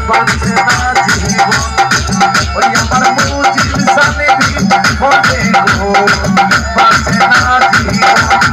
বাঁচে না জীবন ওই আমার মুজিব সানেদি বলে গো বাঁচে না জীবন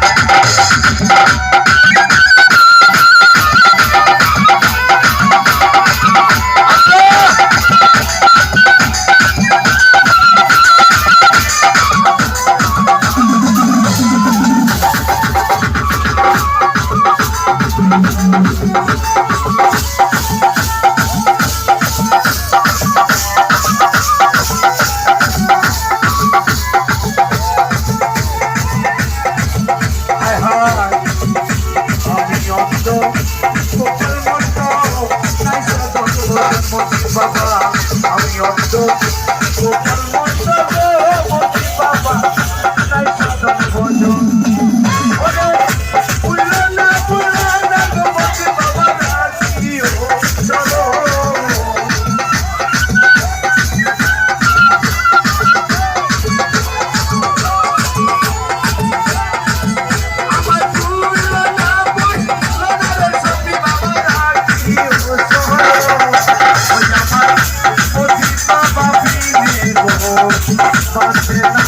বাবা আমি অন্ধ গোপাল মন্ত্র মতি বাবা তাই সাধন ভজন পুরানা পুরানা মতি বাবা রাখিও চলো আমার পুরানা পুরানা সতী বাবা রাখিও চলো বাঁচে না